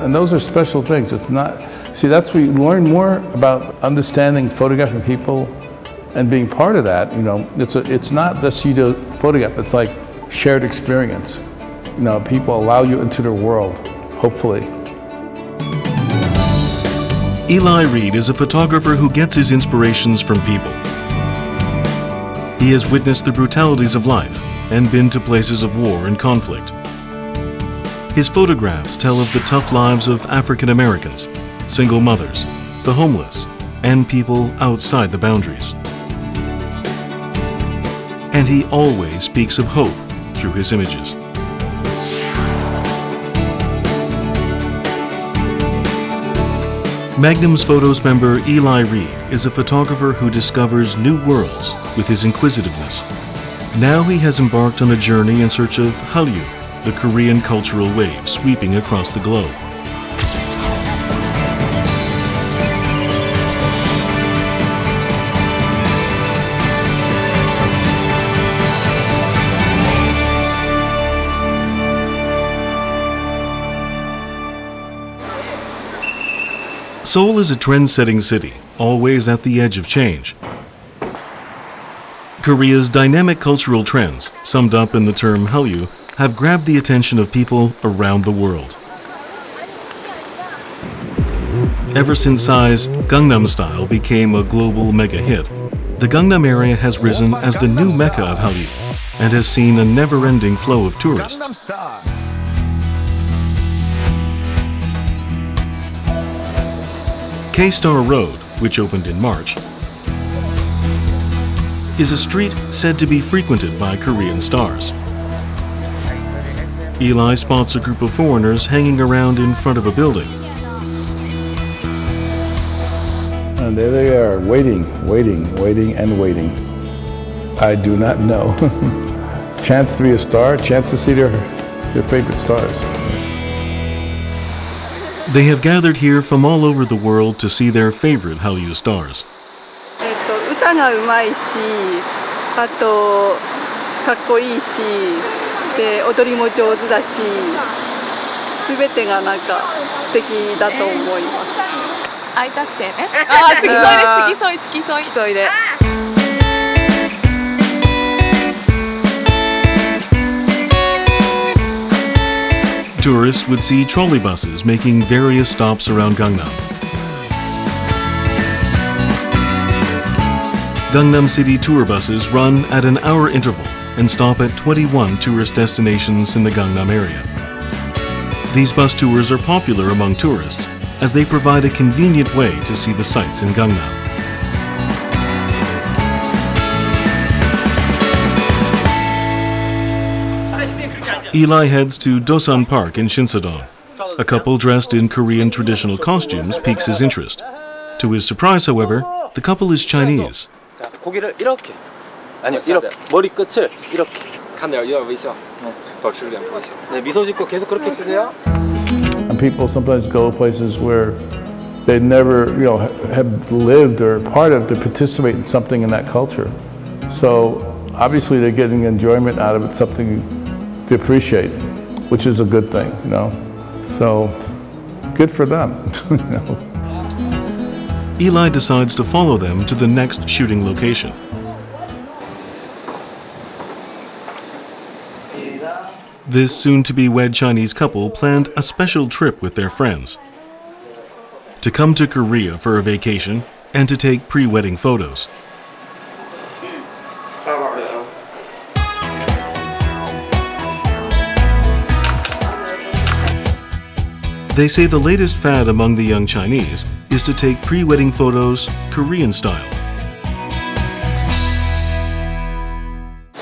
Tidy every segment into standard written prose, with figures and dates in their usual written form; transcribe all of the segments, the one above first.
And those are special things. It's not, see, that's where you learn more about understanding photographing people and being part of that. You know, it's not just you do photograph, it's like shared experience. You know, people allow you into their world, hopefully. Eli Reed is a photographer who gets his inspirations from people. He has witnessed the brutalities of life and been to places of war and conflict. His photographs tell of the tough lives of African Americans, single mothers, the homeless, and people outside the boundaries. And he always speaks of hope through his images. Magnum Photos member Eli Reed is a photographer who discovers new worlds with his inquisitiveness. Now he has embarked on a journey in search of Hallyu, the Korean cultural wave sweeping across the globe. Seoul is a trend-setting city, always at the edge of change. Korea's dynamic cultural trends, summed up in the term Hallyu, have grabbed the attention of people around the world. Ever since Psy's Gangnam Style became a global mega hit, the Gangnam area has risen as the new mecca of Hallyu and has seen a never-ending flow of tourists. K-Star Road, which opened in March, is a street said to be frequented by Korean stars. Eli spots a group of foreigners hanging around in front of a building. And there they are, waiting, and waiting. I do not know. Chance to be a star, chance to see their favorite stars. They have gathered here from all over the world to see their favorite Hallyu stars. 歌がうまいし、あとかっこいいし、で踊りも上手だし、すべてがなんか素敵だと思います。会いたくてね。ああ、付き添いで。Tourists would see trolley buses making various stops around Gangnam. Gangnam City tour buses run at an hour interval and stop at 21 tourist destinations in the Gangnam area. These bus tours are popular among tourists as they provide a convenient way to see the sights in Gangnam. Eli heads to Dosan Park in Shinsadong. A couple dressed in Korean traditional costumes piques his interest. To his surprise, however, the couple is Chinese. 고개를 이렇게 아니요 이렇게 머리끝을 이렇게 카메라 열어보세요. 벌출량 보이세요. 네 미소 짓고 계속 그렇게 쓰세요. And people sometimes go places where they never, you know, have lived or part of to participate in something in that culture. So obviously they're getting enjoyment out of it, something to appreciate, which is a good thing, you know. So good for them. You know. Eli decides to follow them to the next shooting location. This soon-to-be-wed Chinese couple planned a special trip with their friends to come to Korea for a vacation and to take pre-wedding photos. They say the latest fad among the young Chinese is to take pre-wedding photos Korean style.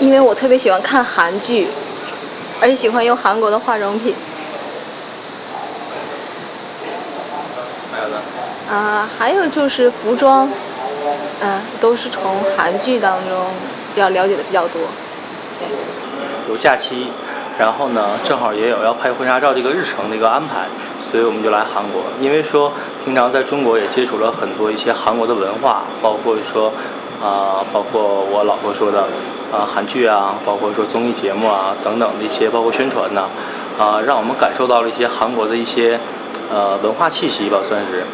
因为我特别喜欢看韩剧，而且喜欢用韩国的化妆品。还有就是服装，都是从韩剧当中要了解的比较多。有假期，然后呢，正好也有要拍婚纱照这个日程的一个安排。 所以我们就来韩国，因为说平常在中国也接触了很多一些韩国的文化，包括说包括我老婆说的韩剧啊，包括说综艺节目啊等等的一些，包括宣传呐，让我们感受到了一些韩国的一些文化气息吧，算是。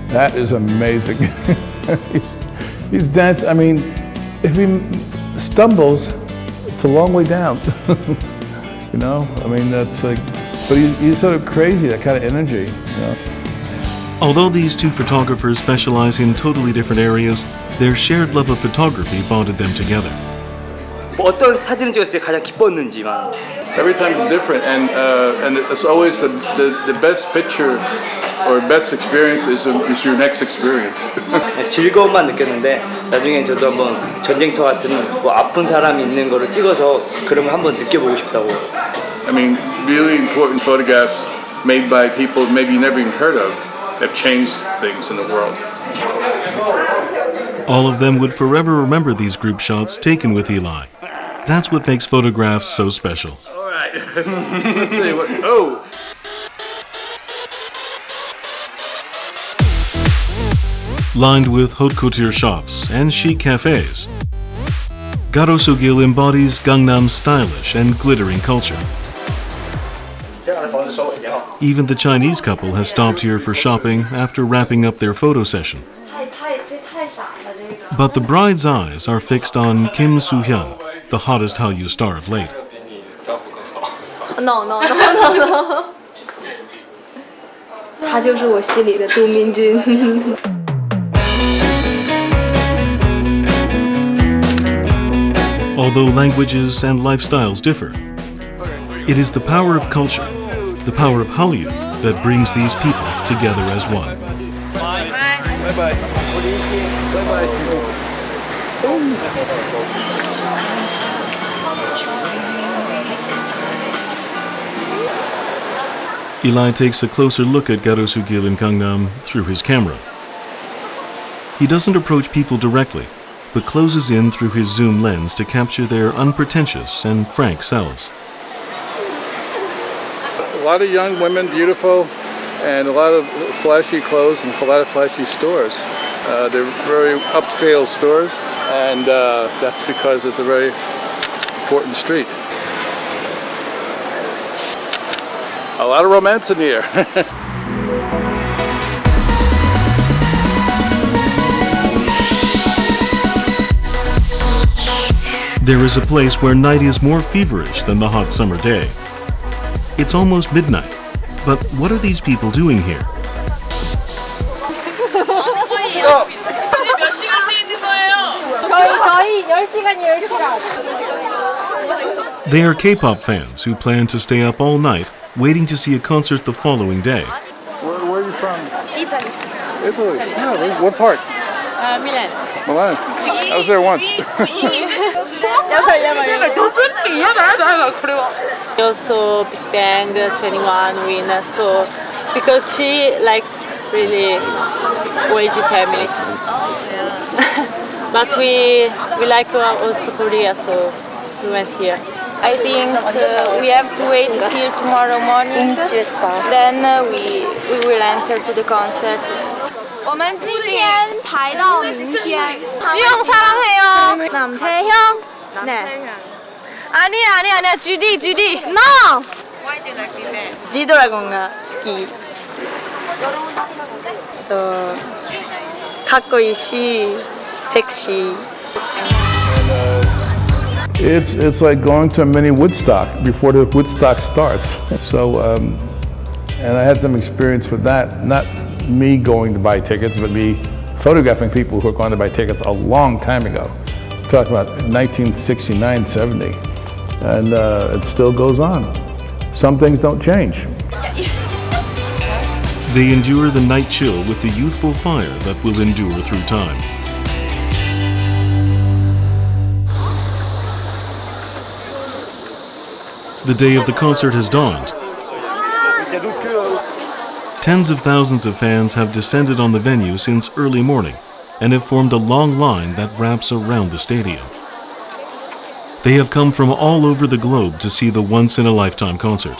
That is amazing. he's dancing. I mean, if he stumbles, it's a long way down. You know, I mean, that's like, but he's sort of crazy, that kind of energy. You know? Although these two photographers specialize in totally different areas, their shared love of photography bonded them together. 어떤 사진을 찍었을 때 가장 기뻤는지만. Every time it's different, and it's always the best picture or best experience is your next experience. 즐거움만 느꼈는데 나중에 저도 한번 전쟁터 같은 뭐 아픈 사람이 있는 거를 찍어서 그런 걸 한번 느껴보고 싶다고. I mean, really important photographs made by people maybe you never even heard of have changed things in the world. All of them would forever remember these group shots taken with Eli. That's what makes photographs so special. All right, let's see what. Oh. Lined with haute couture shops and chic cafes, Garosugil embodies Gangnam's stylish and glittering culture. Even the Chinese couple has stopped here for shopping after wrapping up their photo session. But the bride's eyes are fixed on Kim Soo-hyun, the hottest Hallyu star of late. No. 他就是我心里的杜明君。Although languages and lifestyles differ, it is the power of culture, the power of Hallyu, that brings these people together as one. Bye-bye. Bye-bye. Eli takes a closer look at Garosugil in Gangnam through his camera. He doesn't approach people directly, but closes in through his zoom lens to capture their unpretentious and frank selves. A lot of young women, beautiful, and a lot of flashy clothes and a lot of flashy stores. They're very upscale stores, and that's because it's a very important street. A lot of romance in the air. There is a place where night is more feverish than the hot summer day. It's almost midnight, but what are these people doing here? They are K-pop fans who plan to stay up all night waiting to see a concert the following day. Where are you from? Italy. Italy. Yeah, what part? Milan. Milan. I was there once. Also Big Bang 21 winner, so because she likes really OAG family. But we like also Korea, so we went here. I think we have to wait till tomorrow morning. Then we will enter to the concert. 我们今天排到明天. 지용 사랑해요. 남태형. 네. 아니야. GD. No. Why do you like Big Bang? G-Dragon가 ski. 또 가까이시 섹시. It's like going to a mini Woodstock before the Woodstock starts. So, and I had some experience with that. Not me going to buy tickets, but me photographing people who are going to buy tickets a long time ago. I'm talking about 1969, 70. And it still goes on. Some things don't change. They endure the night chill with the youthful fire that will endure through time. The day of the concert has dawned. Tens of thousands of fans have descended on the venue since early morning and have formed a long line that wraps around the stadium. They have come from all over the globe to see the once-in-a-lifetime concert.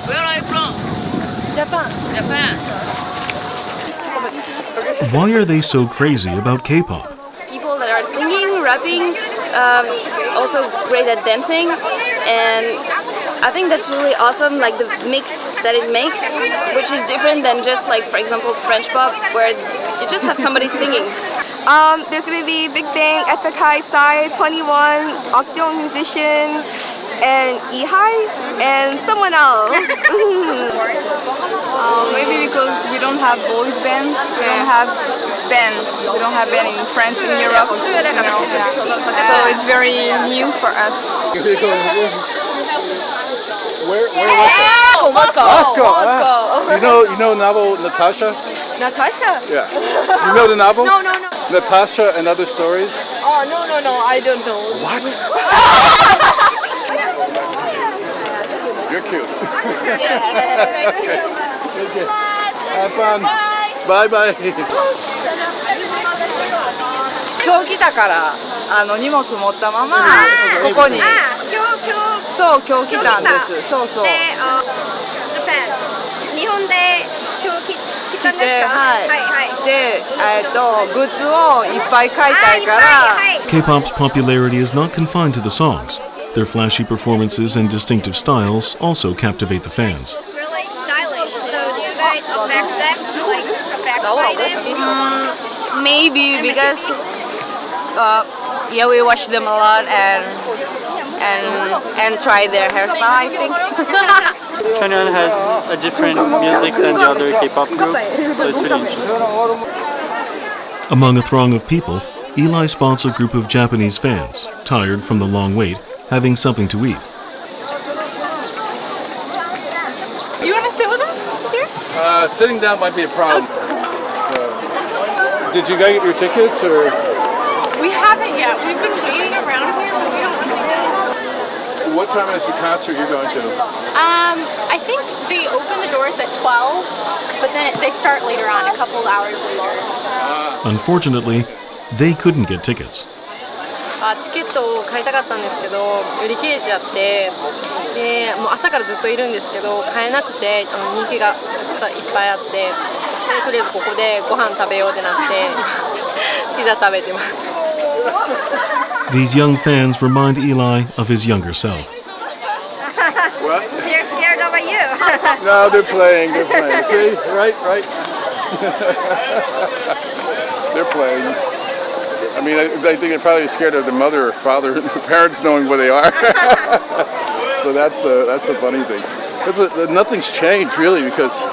Where are you from? Japan. Why are they so crazy about K-pop? People that are singing, rapping, also great at dancing, and I think that's really awesome, like the mix that it makes, which is different than just like, for example, French pop, where you just have somebody singing. There's going to be Big Bang, Ep4, Psy, 21, Octane musician, and Eli, and someone else. Maybe because we don't have boys band, we don't have band in France and Europe, you know, yeah. So it's very new for us. Where was that? Moscow. You know the novel Natasha? Natasha? Yeah. You know the novel? No. Natasha and Other Stories? Oh, no, I don't know. What? You're cute. Okay. Have fun. Bye. 今日来たから荷物持ったままここにそう今日来たんですそうそう日本で今日来たんですかはいでグッズをいっぱい買いたいから K-pop's popularity is not confined to the songs. Their flashy performances and distinctive styles also captivate the fans. Really stylish. So do you guys affect them? Like affect them? Maybe because we watch them a lot and try their hairstyle, I think. 21 has a different music than the other K-pop groups, so it's really interesting. Among a throng of people, Eli spots a group of Japanese fans, tired from the long wait, having something to eat. You want to sit with us here? Sitting down might be a problem. Did you guys get your tickets or? We haven't yet. We've been waiting around here, but we don't know. What time is the concert you're going to? I think they open the doors at 12, but then they start later on, a couple hours later. Unfortunately, they couldn't get tickets. チケットを買いたかったんですけど売り切れちゃってでもう朝からずっといるんですけど買えなくて人気がいっぱいあってでとりあえずここでご飯食べようってなってピザ食べてます These young fans remind Eli of his younger self. What? They're scared of you. No, they're playing. See? Right. They're playing. I mean, I think they're probably scared of the mother or father, the parents knowing where they are. So that's a funny thing. Nothing's changed really, because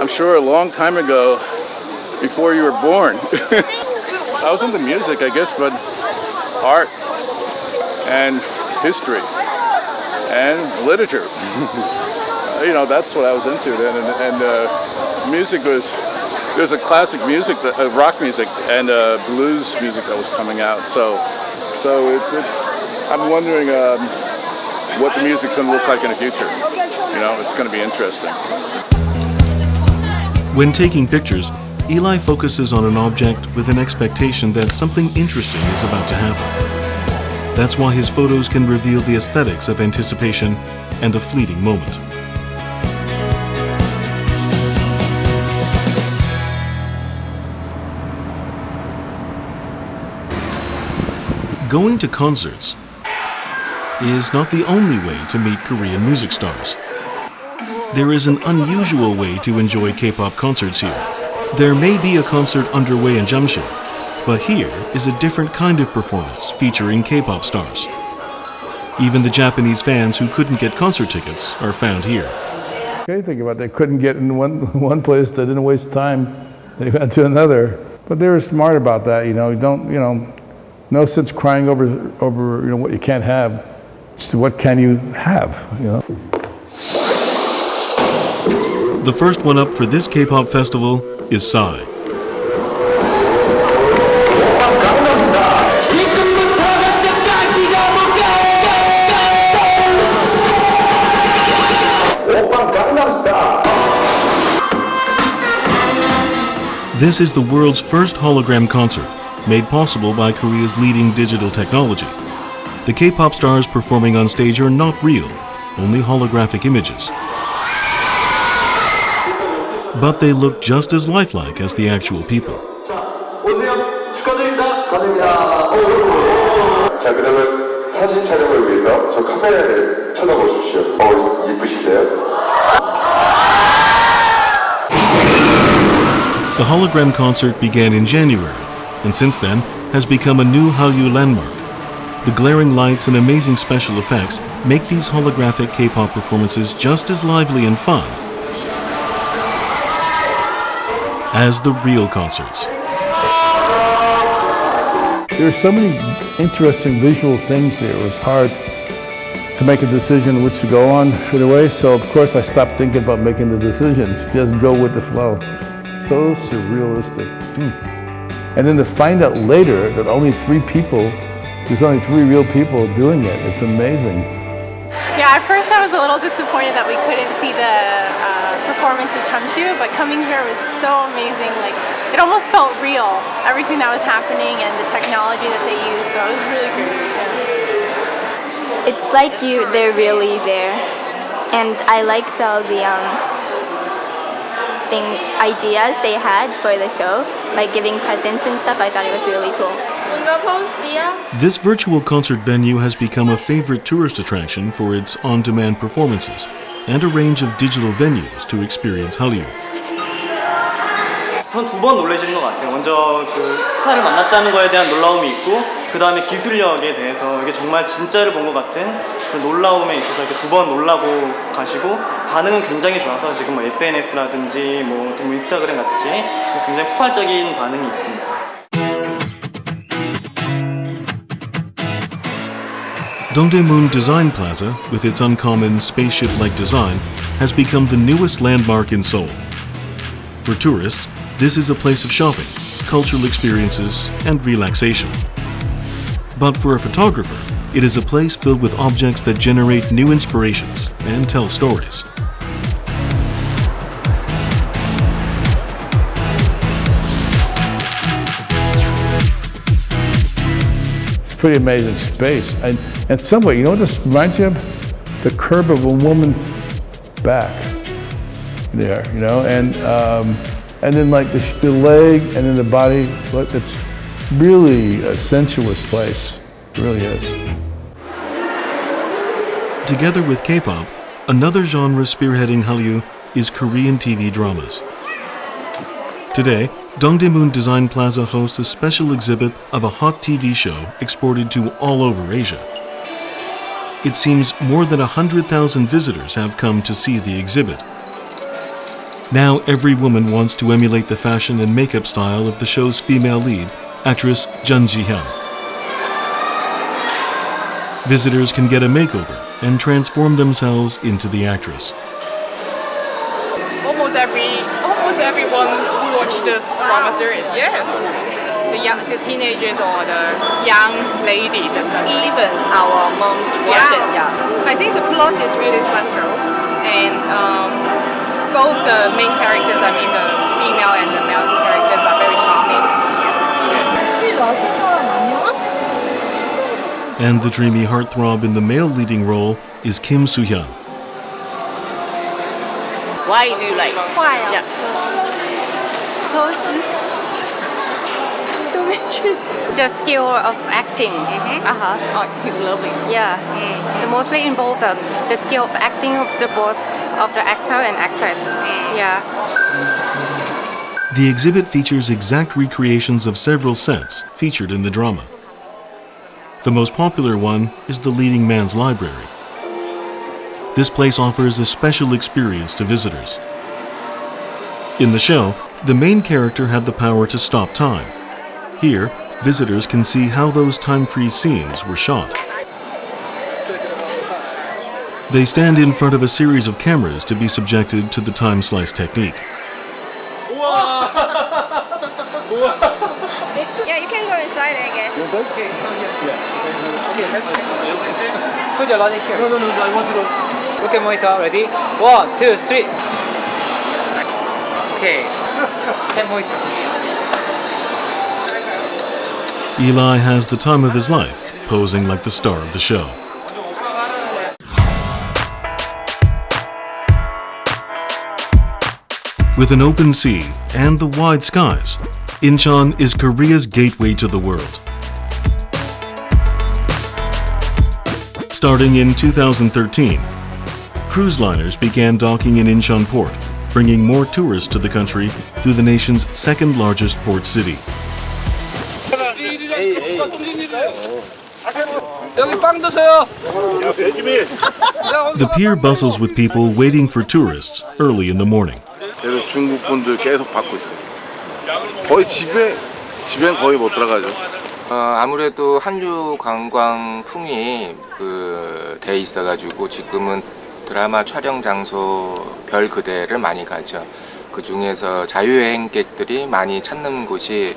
I'm sure a long time ago, before you were born, I was into music, I guess, but art and history and literature. You know, that's what I was into then, and music was. There's a classic music, rock music, and blues music that was coming out. So I'm wondering what the music's going to look like in the future. You know, it's going to be interesting. When taking pictures, Eli focuses on an object with an expectation that something interesting is about to happen. That's why his photos can reveal the aesthetics of anticipation and a fleeting moment. Going to concerts is not the only way to meet Korean music stars. There is an unusual way to enjoy K-pop concerts here. There may be a concert underway in Jamshid, but here is a different kind of performance featuring K-pop stars. Even the Japanese fans who couldn't get concert tickets are found here. Okay, think about it. They couldn't get in one place, they didn't waste time, they went to another. But they were smart about that, you know, no sense crying over what you can't have. Just what can you have, you know? The first one up for this K-pop festival is Psy. This is the world's first hologram concert, made possible by Korea's leading digital technology. The K-pop stars performing on stage are not real, only holographic images. But they look just as lifelike as the actual people. 여러분 사진 촬영을 위해서 저 카메라를 쳐다보십시오. 이쁘신데요? The hologram concert began in January, and since then has become a new Hallyu landmark. The glaring lights and amazing special effects make these holographic K-pop performances just as lively and fun as the real concerts. There's so many interesting visual things there. It was hard to make a decision which to go on right away, so of course I stopped thinking about making the decisions. Just go with the flow. So surrealistic. And then to find out later that there's only 3 real people doing it. It's amazing. Yeah, at first I was a little disappointed that we couldn't see the performance of Chamchu, but coming here was so amazing. Like, it almost felt real, everything that was happening and the technology that they used, so it was really great. Yeah. It's like they're really there, and I liked all the ideas they had for the show, like giving presents and stuff. I thought it was really cool. This virtual concert venue has become a favorite tourist attraction for its on-demand performances and a range of digital venues to experience Hallyu. 전 2번 놀라시는 것 같아요. 먼저 그 스타를 만났다는 거에 대한 놀라움이 있고, 그 다음에 기술력에 대해서 이게 정말 진짜를 본 것 같은 그 놀라움에 있어서 이렇게 2번 놀라고 가시고, 반응은 굉장히 좋아서 지금 뭐 SNS라든지 뭐 인스타그램 같이 굉장히 폭발적인 반응이 있습니다. Dongdaemun Design Plaza, with its uncommon spaceship-like design, has become the newest landmark in Seoul. For tourists, this is a place of shopping, cultural experiences, and relaxation. But for a photographer, it is a place filled with objects that generate new inspirations and tell stories. Pretty amazing space, and in some way, you know what this reminds you of? The curve of a woman's back there, you know, and then like the leg and then the body. Look, it's really a sensuous place. It really is. Together with K-pop, another genre spearheading Hallyu is Korean TV dramas. Today, Dongdaemun Design Plaza hosts a special exhibit of a hot TV show exported to all over Asia. It seems more than 100,000 visitors have come to see the exhibit. Now every woman wants to emulate the fashion and makeup style of the show's female lead, actress Jun Ji-hyun. Visitors can get a makeover and transform themselves into the actress. Almost everyone who watched this drama series, yes. The teenagers or the young ladies especially. Even our moms watch it, yeah. I think the plot is really special, and both the main characters, I mean the female and the male characters, are very charming. And the dreamy heartthrob in the male leading role is Kim Soo-hyun. Why do you like? Yeah. The skill of acting. Oh, he's lovely. Yeah. They mostly involve the skill of acting of both of the actor and actress. Yeah. The exhibit features exact recreations of several sets featured in the drama. The most popular one is the leading man's library. This place offers a special experience to visitors. In the show, the main character had the power to stop time. Here, visitors can see how those time-freeze scenes were shot. They stand in front of a series of cameras to be subjected to the time slice technique. Yeah, you can go inside, I guess. Okay. Put your logic here. No, I want to go. Look at monitor, ready? 1, 2, 3. Okay. Check monitor. Eli has the time of his life, posing like the star of the show. With an open sea and the wide skies, Incheon is Korea's gateway to the world. Starting in 2013, cruise liners began docking in Incheon port, bringing more tourists to the country through the nation's second largest port city. The pier bustles with people waiting for tourists early in the morning. 중국 분들 계속 받고 있어요. 거의 집엔 거의 못 들어가죠. 아무래도 한류 관광풍이 돼 있어가지고 지금은 드라마 촬영 장소 별 그대를 많이 가죠. 그 중에서 자유여행객들이 많이 찾는 곳이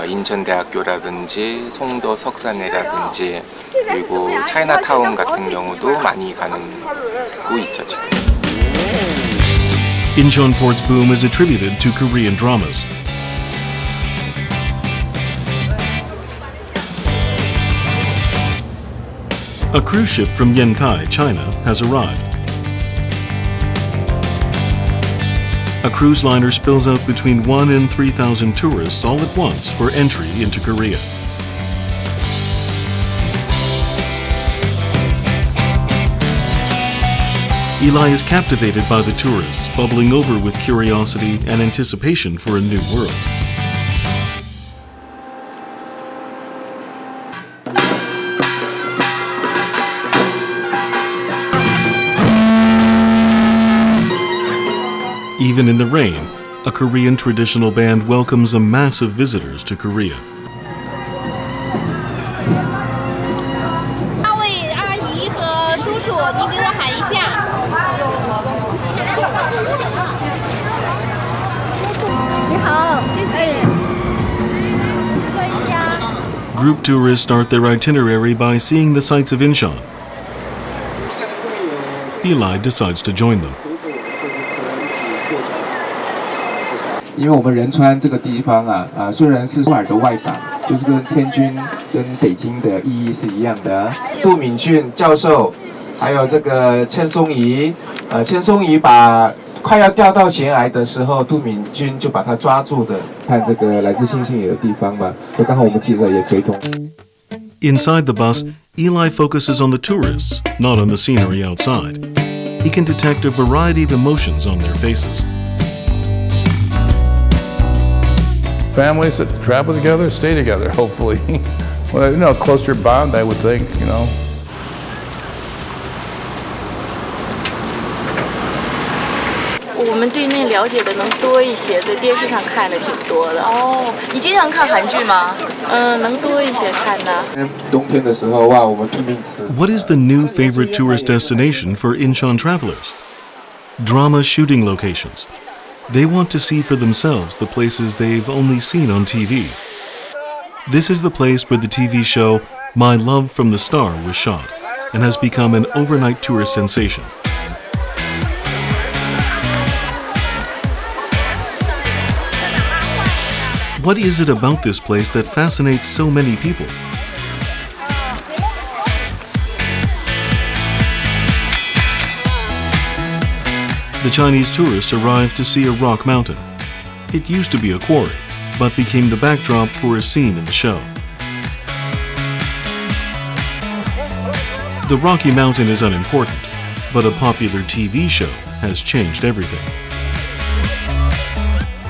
인천대학교라든지 송도 석산이라든지 그리고 차이나타운 같은 경우도 많이 가는 곳 있죠 지금. Incheon Port's boom is attributed to Korean dramas. A cruise ship from Yantai, China, has arrived. A cruise liner spills out between 1,000 and 3,000 tourists all at once for entry into Korea. Eli is captivated by the tourists, bubbling over with curiosity and anticipation for a new world. Even in the rain, a Korean traditional band welcomes a mass of visitors to Korea. Group tourists start their itinerary by seeing the sights of Incheon. Eli decides to join them. 因为我们仁川这个地方虽然是首尔的外港，就是跟天津、跟北京的意义是一样的。杜敏俊教授，还有这个千松仪，千松仪把快要掉到悬崖的时候，杜敏俊就把他抓住的。看这个来自星星野的地方嘛，就刚好我们记者也随同。Inside the bus, Eli focuses on the tourists, not on the scenery outside. He can detect a variety of emotions on their faces. Families that travel together stay together, hopefully. Well, you know, closer bond, I would think, you know. 我们对那了解的能多一些，在电视上看的挺多的。哦，你经常看韩剧吗？能多一些看的。冬天的时候，哇，我们拼命吃。What is the new favorite tourist destination for Incheon travelers? Drama shooting locations. They want to see for themselves the places they've only seen on TV. This is the place where the TV show My Love from the Star was shot and has become an overnight tourist sensation. What is it about this place that fascinates so many people? The Chinese tourists arrived to see a rock mountain. It used to be a quarry, but became the backdrop for a scene in the show. The Rocky Mountain is unimportant, but a popular TV show has changed everything.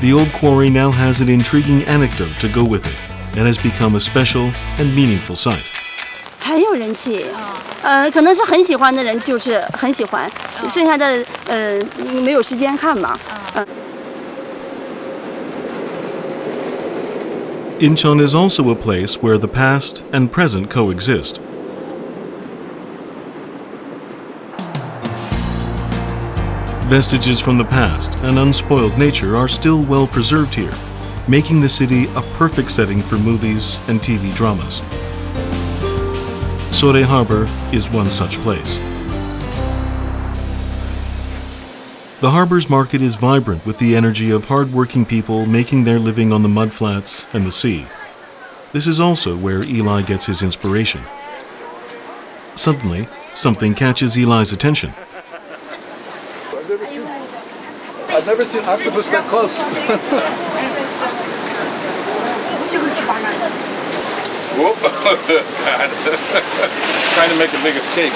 The old quarry now has an intriguing anecdote to go with it and has become a special and meaningful sight. 很有人气，可能是很喜欢的人就是很喜欢，剩下的没有时间看嘛。Incheon is also a place where the past and present coexist. Vestiges from the past and unspoiled nature are still well preserved here, making the city a perfect setting for movies and TV dramas. Sore Harbor is one such place. The harbor's market is vibrant with the energy of hard-working people making their living on the mudflats and the sea. This is also where Eli gets his inspiration. Suddenly, something catches Eli's attention. I've never seen octopus that close. Whoop. Trying to make a big escape.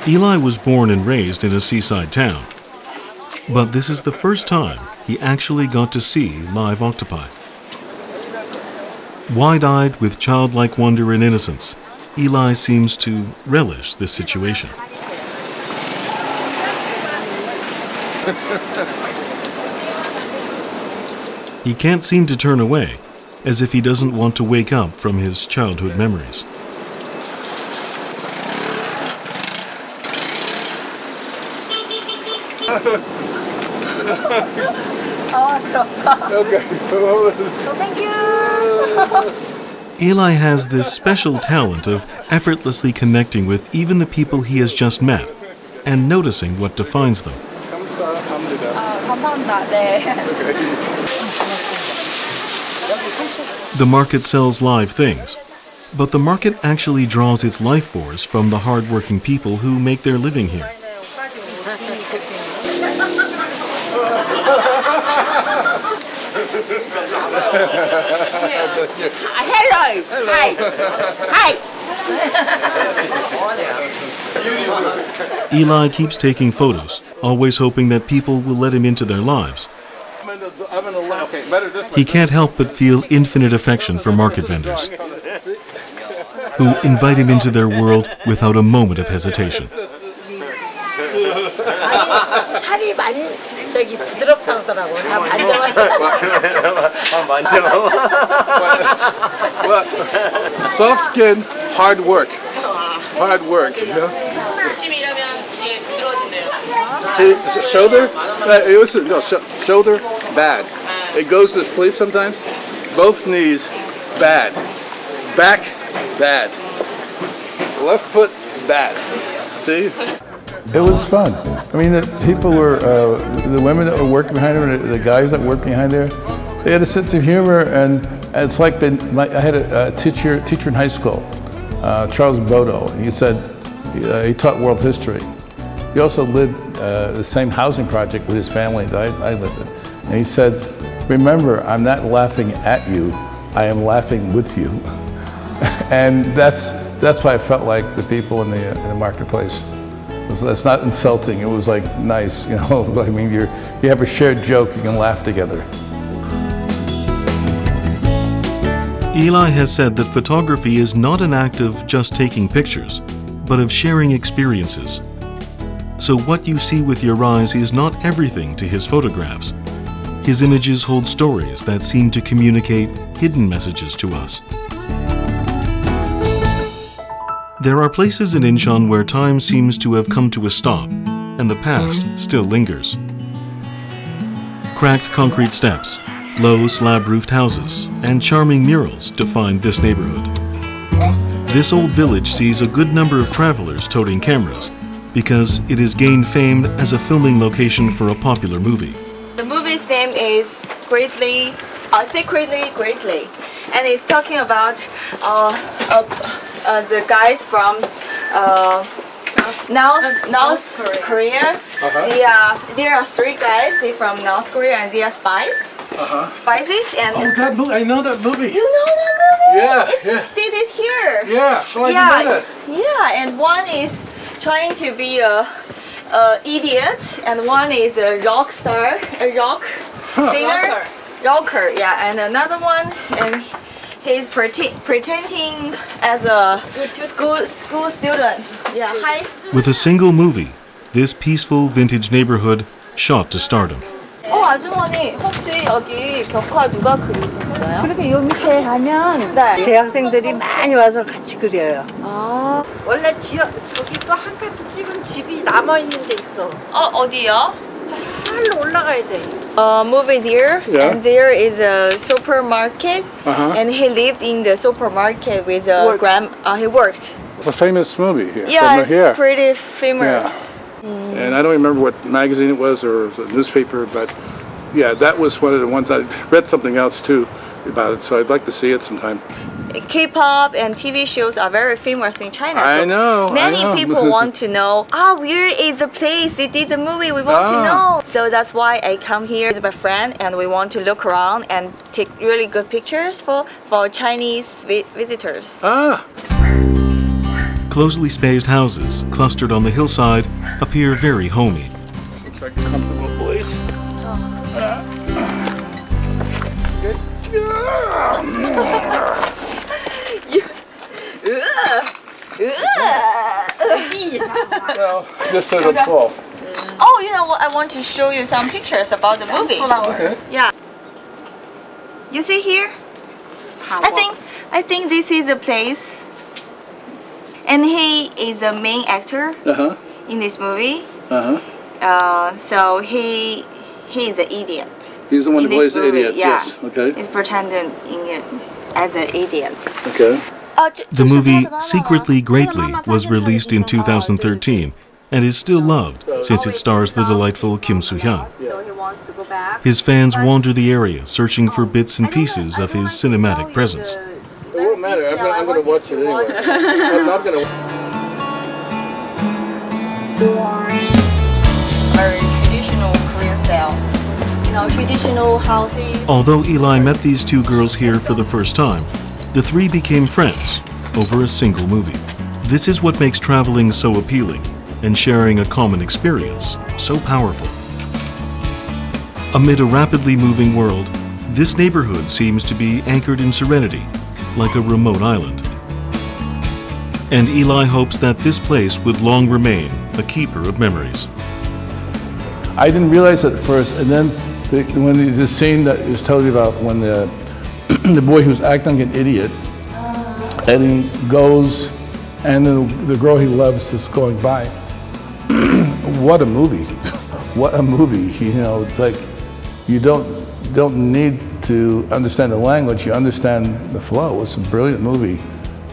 Eli was born and raised in a seaside town, but this is the first time he actually got to see live octopi. Wide-eyed with childlike wonder and innocence, Eli seems to relish this situation. He can't seem to turn away, as if he doesn't want to wake up from his childhood memories. Okay. Thank you. Eli has this special talent of effortlessly connecting with even the people he has just met and noticing what defines them. The market sells live things, but the market actually draws its life force from the hard-working people who make their living here. Hello. Hi. Hi. Eli keeps taking photos, always hoping that people will let him into their lives. He can't help but feel infinite affection for market vendors, who invite him into their world without a moment of hesitation. 살이 저기 부드럽다고 하더라고. 다 Soft skin, hard work. Hard work, you know? 열심히 일하면 이제 부드러워진대요. See, shoulder? No, shoulder, bad. It goes to sleep sometimes. Both knees, bad. Back, bad. Left foot, bad. See? It was fun. I mean, the people were, the women that were working behind there, the guys that worked behind there, they had a sense of humor, and it's like I had a teacher in high school, Charles Bodo. He said he taught world history. He also lived the same housing project with his family that I lived in. And he said, "Remember, I'm not laughing at you, I am laughing with you." And that's why I felt like the people in the marketplace. That's not insulting. It was like nice, you know. I mean, you have a shared joke, you can laugh together. Eli has said that photography is not an act of just taking pictures, but of sharing experiences. So what you see with your eyes is not everything to his photographs. His images hold stories that seem to communicate hidden messages to us. There are places in Incheon where time seems to have come to a stop, and the past still lingers. Cracked concrete steps, low slab-roofed houses, and charming murals define this neighborhood. This old village sees a good number of travelers toting cameras, because it has gained fame as a filming location for a popular movie. The movie's name is Secretly Greatly, and it's talking about the guys from North Korea. There are three guys. They're from North Korea and they are spies. Spices and. Oh, that movie! I know that movie. You know that movie? Yeah, They did here. Yeah, oh, I didn't know that. Yeah, and one is trying to be a idiot, and one is a rock star, a rock singer, rocker. Yeah, and another one, and he's pretending as a school student. Yeah, high school. With a single movie, this peaceful vintage neighborhood shot to stardom. 아주머니 혹시 여기 벽화 누가 그리셨어요? 그렇게 요 밑에 가면 대학생들이 많이 와서 같이 그려요. 원래 저기 또 한 카트 찍은 집이 남아 있는 데 있어. 어디요? 잘 올라가야 돼. Movies here, and there is a supermarket, and he lived in the supermarket with a he worked. It's a famous movie here. Yeah, it's pretty famous. Yeah. And I don't remember what magazine it was or a newspaper, but yeah, that was one of the ones. I read something else too, about it, so I'd like to see it sometime. K-pop and TV shows are very famous in China. I know. Many people want to know, where is the place they did the movie? We want to know. So that's why I come here with my friend, and we want to look around and take really good pictures for Chinese visitors. Closely spaced houses clustered on the hillside appear very homey. Looks like a comfortable place. Well, just so it fall. Oh, you know what? I want to show you some pictures about the movie. Okay. Yeah. You see here? I think this is a place, and he is the main actor in this movie. So he is an idiot. He's the one who plays the idiot. Yeah. Yes. Okay. He's pretending in it as an idiot. Okay. The movie Secretly Greatly was released in 2013 and is still loved since it stars the delightful Kim Soo-hyun. His fans wander the area searching for bits and pieces of his cinematic presence. It won't matter. I'm going to watch it anyway. I'm not going to. Very traditional Korean style. You know, traditional houses. Although Eli met these two girls here for the first time, the three became friends over a single movie. This is what makes traveling so appealing and sharing a common experience so powerful. Amid a rapidly moving world, this neighborhood seems to be anchored in serenity, like a remote island. And Eli hopes that this place would long remain a keeper of memories. I didn't realize it at first, and then when the scene that was told you about when the boy who's acting like an idiot, and he goes, and then the girl he loves is going by. What a movie! What a movie! You know, it's like you don't need to understand the language; you understand the flow. It's a brilliant movie,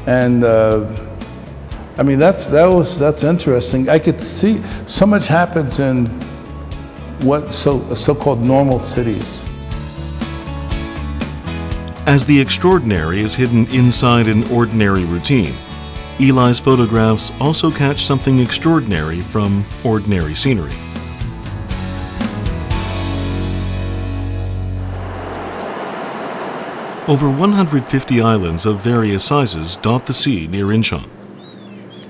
and I mean that's interesting. I could see so much happens in what so-called normal cities. As the extraordinary is hidden inside an ordinary routine, Eli's photographs also catch something extraordinary from ordinary scenery. Over 150 islands of various sizes dot the sea near Incheon.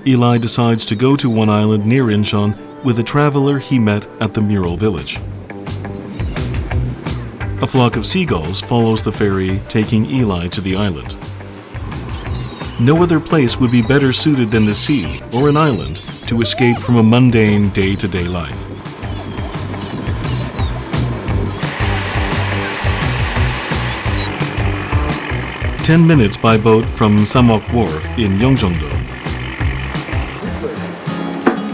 Eli decides to go to one island near Incheon with a traveler he met at the mural village. A flock of seagulls follows the ferry, taking Eli to the island. No other place would be better suited than the sea or an island to escape from a mundane day-to-day life. "10 minutes by boat from Samok Wharf in Yeongjongdo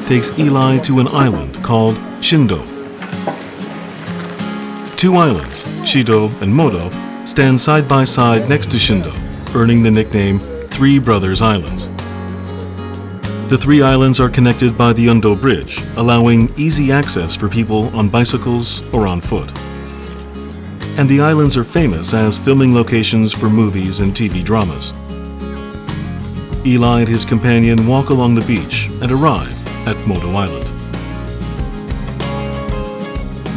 takes Eli to an island called Shindo. Two islands, Shido and Modo, stand side by side next to Shindo, earning the nickname Three Brothers Islands. The three islands are connected by the Yeondo Bridge, allowing easy access for people on bicycles or on foot. And the islands are famous as filming locations for movies and TV dramas. Eli and his companion walk along the beach and arrive at Modo Island.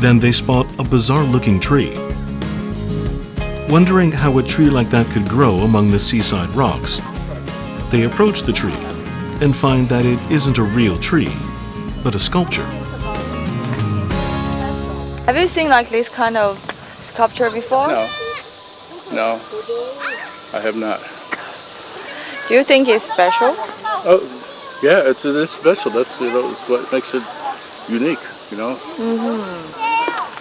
Then they spot a bizarre-looking tree. Wondering how a tree like that could grow among the seaside rocks, they approach the tree and find that it isn't a real tree, but a sculpture. Have you seen like this kind of sculpture before? No, I have not. Do you think it's special? Oh, yeah, it is special. That's it's what makes it unique. You know.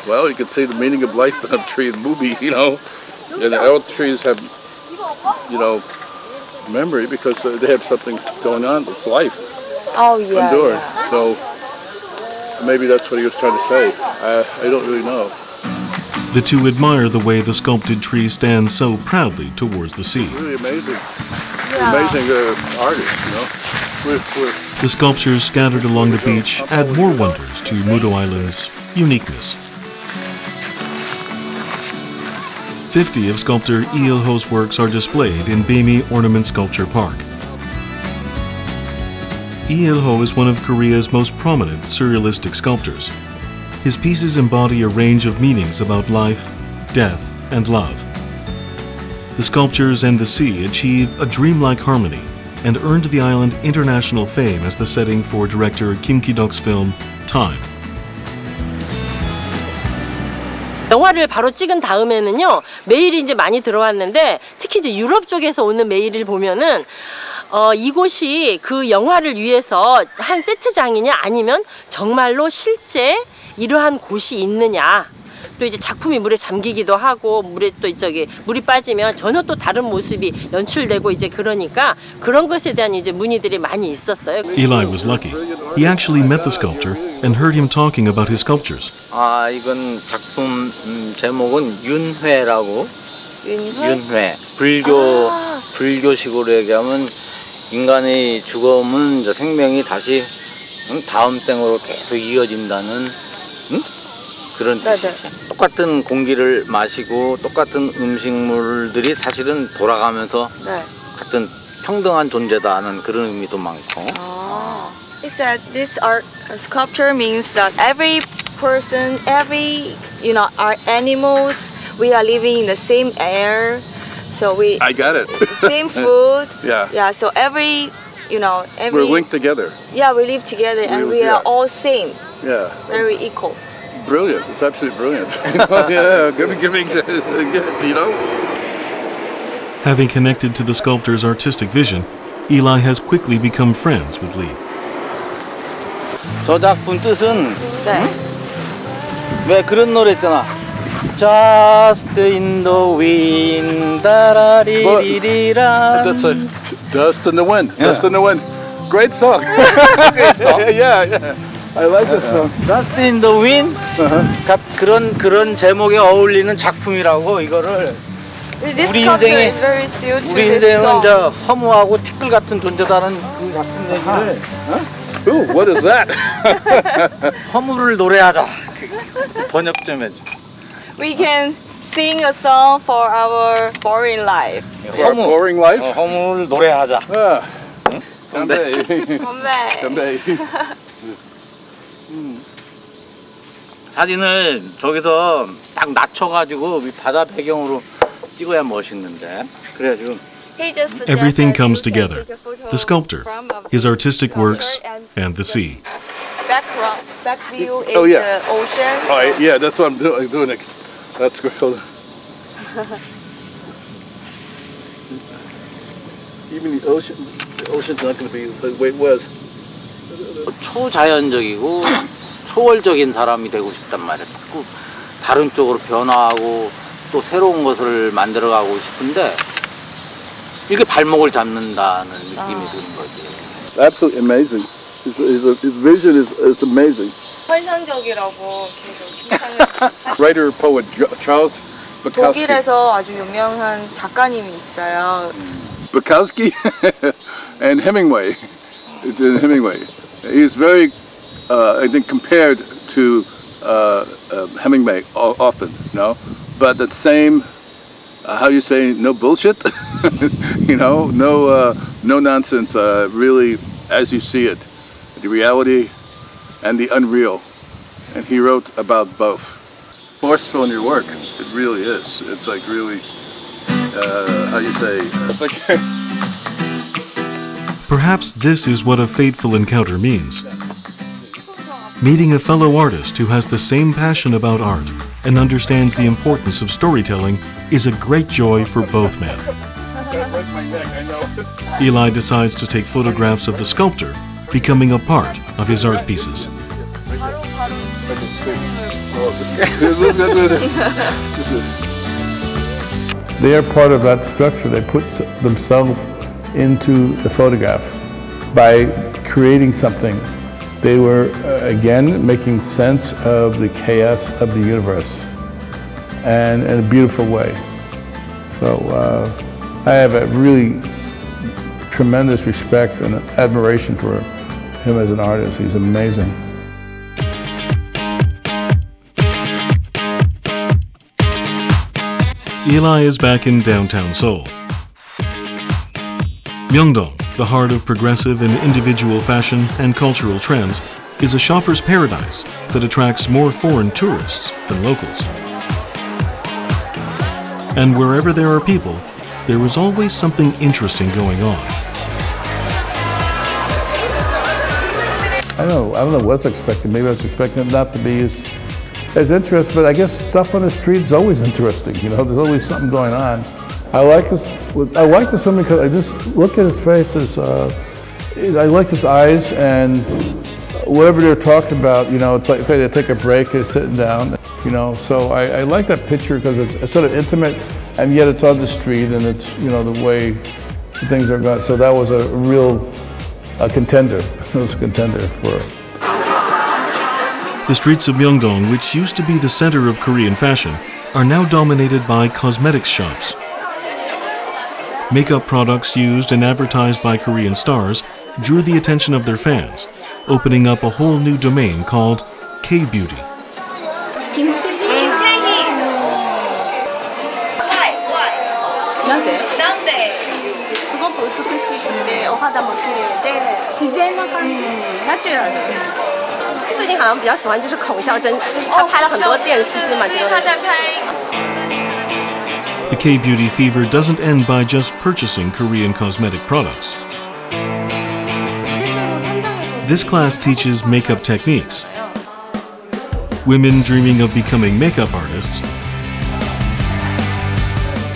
Well, you could say the meaning of life in a tree in a movie. You know, and all trees have memory because they have something going on. It's life. Oh yeah. Endured. So maybe that's what he was trying to say. I don't really know. The two admire the way the sculpted tree stands so proudly towards the sea. Really amazing. Yeah. Amazing artist, you know. The sculptures scattered along the beach add more wonders to Modo Island's uniqueness. 50 of sculptor Eli Ho's works are displayed in Bami Ornament Sculpture Park. Eli Ho is one of Korea's most prominent surrealistic sculptors. His pieces embody a range of meanings about life, death, and love. The sculptures and the sea achieve a dreamlike harmony and earned the island international fame as the setting for director Kim Ki-duk's film Time. 영화를 바로 찍은 다음에는요, 메일이 이제 많이 들어왔는데, 특히 이제 유럽 쪽에서 오는 메일을 보면은 이곳이 그 영화를 위해서 한 세트장이냐 아니면 정말로 실제 이러한 곳이 있느냐. 또 이제 작품이 물에 잠기기도 하고 물에 또 물이 빠지면 전혀 또 다른 모습이 연출되고 이제 그러니까 그런 것에 대한 이제 문의들이 많이 있었어요. Eli was lucky. He actually met the sculptor and heard him talking about his sculptures. 아, 이건 작품 제목은 윤회라고. 윤회. 불교식으로 얘기하면 인간의 죽음은 이제 생명이 다시 다음 생으로 계속 이어진다는 그런 뜻이죠. 똑같은 공기를 마시고 똑같은 음식물들이 사실은 돌아가면서 같은 평등한 존재다는 그런 의미도 많고. It said this art sculpture means that every person, every our animals, we are living in the same air, so I got it. Same food. Yeah. Yeah. So every we're linked together. Yeah, we live together and we are all same. Yeah. Very equal. Brilliant. It's absolutely brilliant. Yeah, good. Having connected to the sculptor's artistic vision, Eli has quickly become friends with Lee. 저 작품 뜻은 왜 그런 노래 있잖아. Just in the wind, 다라리리리라. That's a Dust in the Wind. Yeah. Dust in the Wind. Great song. Great song. Yeah. I like that song. Dust in the Wind. 그런 제목에 어울리는 작품이라고 이거를. 우리 인생에 우리 인생은 이제 허무하고 티끌 같은 존재다는 그 같은 얘기를. Ooh, what is that? 허무를 노래하자. 번역 좀 해줘. We can sing a song for our boring life. 허무. Boring life? 허무를 노래하자. 건배. 건배. 사진을 저기서 딱 낮춰가지고 바다 배경으로 찍어야 멋있는데. 그래가지고. Everything comes together. The sculptor, his artistic works, and the sea. Back view is the ocean. Oh, yeah, that's what I'm doing. That's great. Hold on. Even the ocean's not going to be the way it was. 초자연적이고 초월적인 사람이 되고 싶단 말이야. 자꾸 다른 쪽으로 변화하고 또 새로운 것을 만들어가고 싶은데 이게 발목을 잡는다는 느낌이 드는 거지. It's absolutely amazing. His vision is amazing. 환상적이라고 계속 칭찬을. Writer, poet Charles Bukowski. 독일에서 아주 유명한 작가님이 있어요. Bukowski and Hemingway. He's very, I think, compared to Hemingway often, but the same. How you say, no bullshit, no nonsense, really as you see it, the reality and the unreal. And he wrote about both. Forceful in your work, it really is. It's like really, how you say, it's like... Perhaps this is what a fateful encounter means. Meeting a fellow artist who has the same passion about art and understands the importance of storytelling is a great joy for both men. Eli decides to take photographs of the sculptor, becoming a part of his art pieces. They are part of that structure. They put themselves into the photograph by creating something. They were, again, making sense of the chaos of the universe, and in a beautiful way. So I have a really tremendous respect and admiration for him as an artist. He's amazing. Eli is back in downtown Seoul. Myeongdong, the heart of progressive and individual fashion and cultural trends, is a shopper's paradise that attracts more foreign tourists than locals. And wherever there are people, there is always something interesting going on. I don't know what's expected. Maybe I was expecting it not to be as interesting, but I guess stuff on the street is always interesting. You know, there's always something going on. I like this one because I just look at his face. I like his eyes and whatever they're talking about. You know, it's like, okay, they take a break, they're sitting down. You know, so I like that picture because it's sort of intimate, and yet it's on the street, and it's, you know, the way things are going. So that was a real contender. It was a contender for it. The streets of Myeongdong, which used to be the center of Korean fashion, are now dominated by cosmetics shops. Makeup products used and advertised by Korean stars drew the attention of their fans, opening up a whole new domain called K-beauty. The K-beauty fever doesn't end by just purchasing Korean cosmetic products. This class teaches makeup techniques. Women dreaming of becoming makeup artists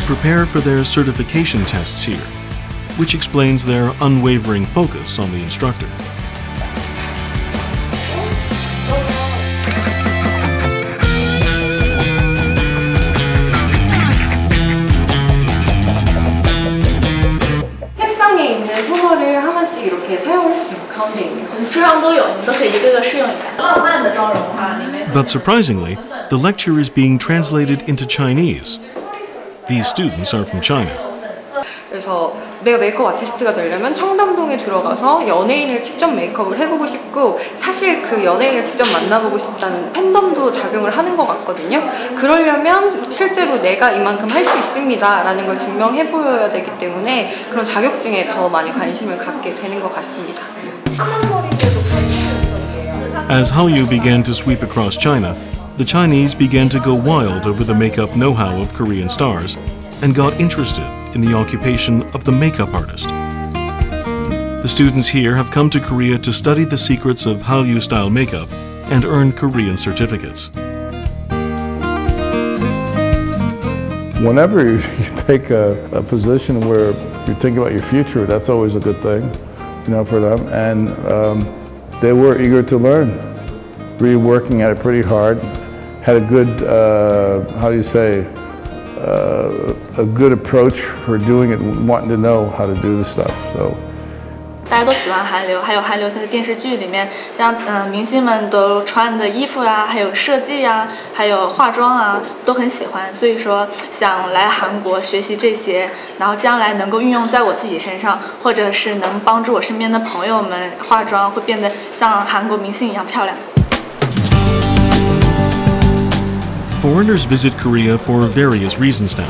prepare for their certification tests here, which explains their unwavering focus on the instructor. But surprisingly, the lecture is being translated into Chinese. These students are from China. 그래서 내가 메이크업 아티스트가 되려면 청담동에 들어가서 연예인을 직접 메이크업을 해보고 싶고, 사실 그 연예인을 직접 만나보고 싶다는 팬덤도 작용을 하는 것 같거든요. 그러려면 실제로 내가 이만큼 할 수 있습니다 라는 걸 증명해 보여야 되기 때문에 그런 자격증에 더 많이 관심을 갖게 되는 것 같습니다. As Hallyu began to sweep across China, the Chinese began to go wild over the makeup know-how of Korean stars and got interested in the occupation of the makeup artist. The students here have come to Korea to study the secrets of Hallyu-style makeup and earn Korean certificates. Whenever you take a position where you think about your future, that's always a good thing, you know, for them. And they were eager to learn, really working at it pretty hard, had a good, how do you say, a good approach for doing it, wanting to know how to do the stuff. So. 大家都喜欢韩流，还有韩流在电视剧里面，像明星们都穿的衣服啊，还有设计啊，还有化妆啊，都很喜欢。所以说想来韩国学习这些，然后将来能够运用在我自己身上，或者是能帮助我身边的朋友们化妆，会变得像韩国明星一样漂亮。 Foreigners visit Korea for various reasons now.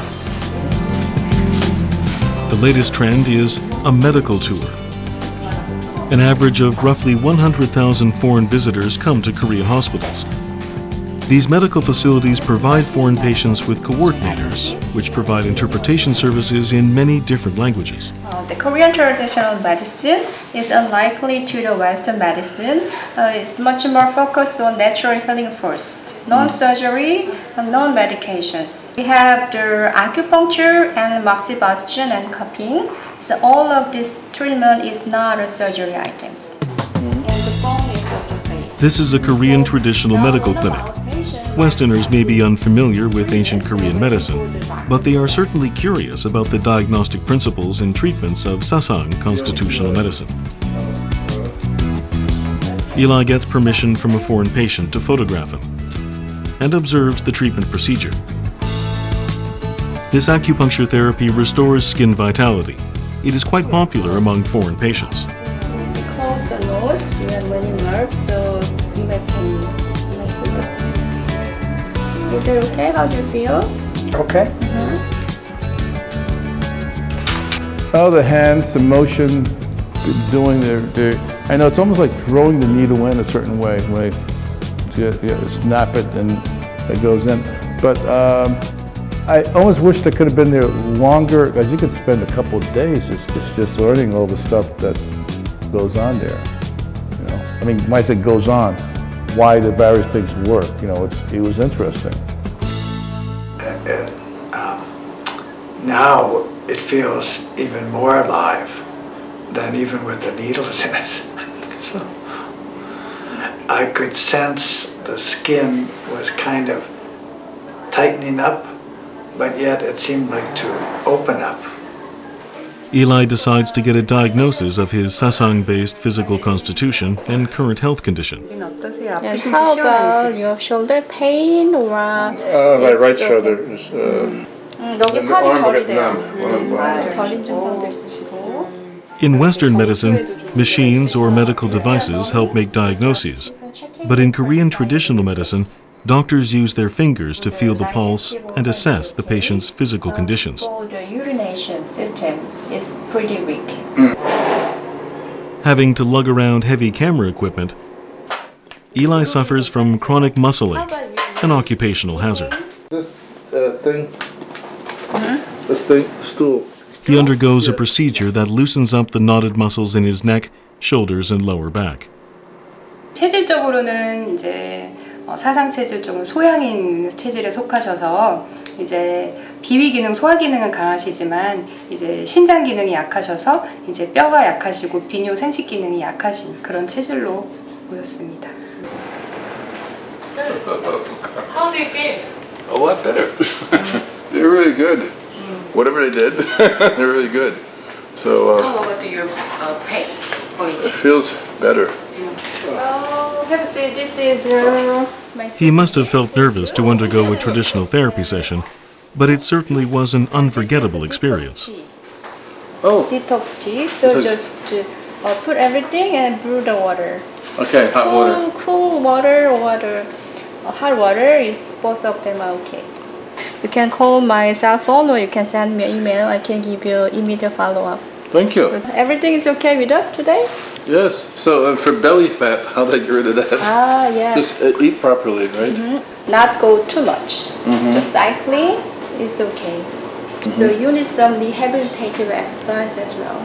The latest trend is a medical tour. An average of roughly 100,000 foreign visitors come to Korean hospitals. These medical facilities provide foreign patients with coordinators, which provide interpretation services in many different languages. The Korean traditional medicine is unlikely to the Western medicine. It's much more focused on natural healing first, non-surgery, non-medications. We have the acupuncture and moxibustion and cupping. So all of this treatment is not a surgery items. And the bone is of the face. This is a Korean traditional medical clinic. Westerners may be unfamiliar with ancient Korean medicine, but they are certainly curious about the diagnostic principles and treatments of Sasang constitutional medicine. Eli gets permission from a foreign patient to photograph him and observes the treatment procedure. This acupuncture therapy restores skin vitality. It is quite popular among foreign patients. Close the nose, you have many nerves, so you may put the pins. Is that okay? How do you feel? Okay. Oh, the hands, the motion, doing their I know it's almost like throwing the needle in a certain way, you snap it and it goes in. But I almost wish they could have been there longer, because you could spend a couple of days just learning all the stuff that goes on there. You know, I mean, when I say goes on, why the various things work. You know, it was interesting. Now it feels even more alive than even with the needles in it. So I could sense the skin was kind of tightening up, but yet it seemed like to open up. Eli decides to get a diagnosis of his sasang-based physical constitution and current health condition. Yes, how about your shoulder pain or? My right shoulder is. 여기 팔이 저리 돼요. 저림 증상도 있으시고. In Western medicine, machines or medical devices help make diagnoses. But in Korean traditional medicine, doctors use their fingers to feel the pulse and assess the patient's physical conditions. The urination system is pretty weak. Having to lug around heavy camera equipment, Eli suffers from chronic muscle ache, an occupational hazard. This thing, this thing, stool. He undergoes a procedure that loosens up the knotted muscles in his neck, shoulders, and lower back. 체질적으로는 이제 사상 체질 쪽은 소양인 체질에 속하셔서 이제 비위 기능, 소화 기능은 강하시지만 이제 신장 기능이 약하셔서 이제 뼈가 약하시고 비뇨 생식 기능이 약하신 그런 체질로 보였습니다. How do you feel? A lot better. They're really good. Whatever they did, they're really good. So How about your pain? it feels better. Have a seat. This is my He must have felt nervous to undergo a traditional therapy session, but it certainly was an unforgettable experience. Oh. Detox tea. So just put everything and brew the water. Okay, hot water. Cool water or hot water, is both of them are okay. You can call my cell phone or you can send me an email. I can give you immediate follow-up. Thank you. Everything is okay with us today? Yes. So for belly fat, how do I get rid of that? Ah, yeah. Just eat properly, right? Not go too much. Just cycling is okay. So you need some rehabilitative exercise as well.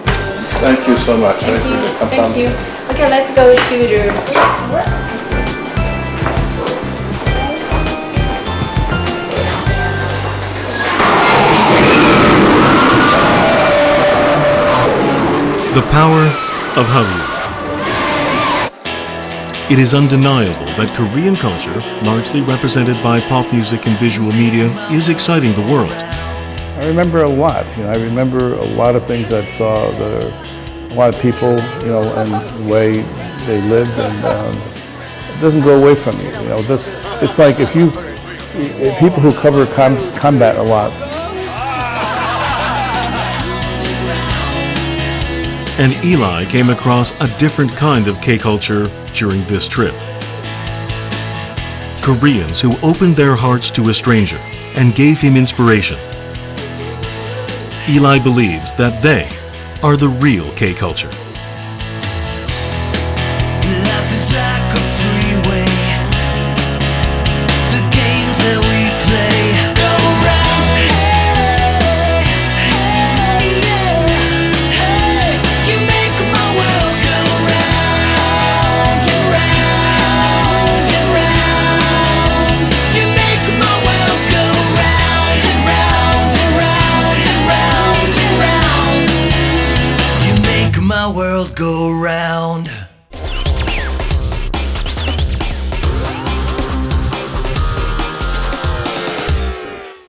Thank you so much. Thank you. Okay, let's go to the... The power of Hallyu. It is undeniable that Korean culture, largely represented by pop music and visual media, is exciting the world. I remember a lot. I remember a lot of things I saw. A lot of people, and the way they lived, and it doesn't go away from you. It's like if people who cover combat a lot. And Eli came across a different kind of K-culture during this trip. Koreans who opened their hearts to a stranger and gave him inspiration. Eli believes that they are the real K-culture. Life is like a freeway. The games that we play go round. Hey, hey, yeah. Hey, you make my world go round and round and round. You make my world go round and round and round and round and round. You make my world go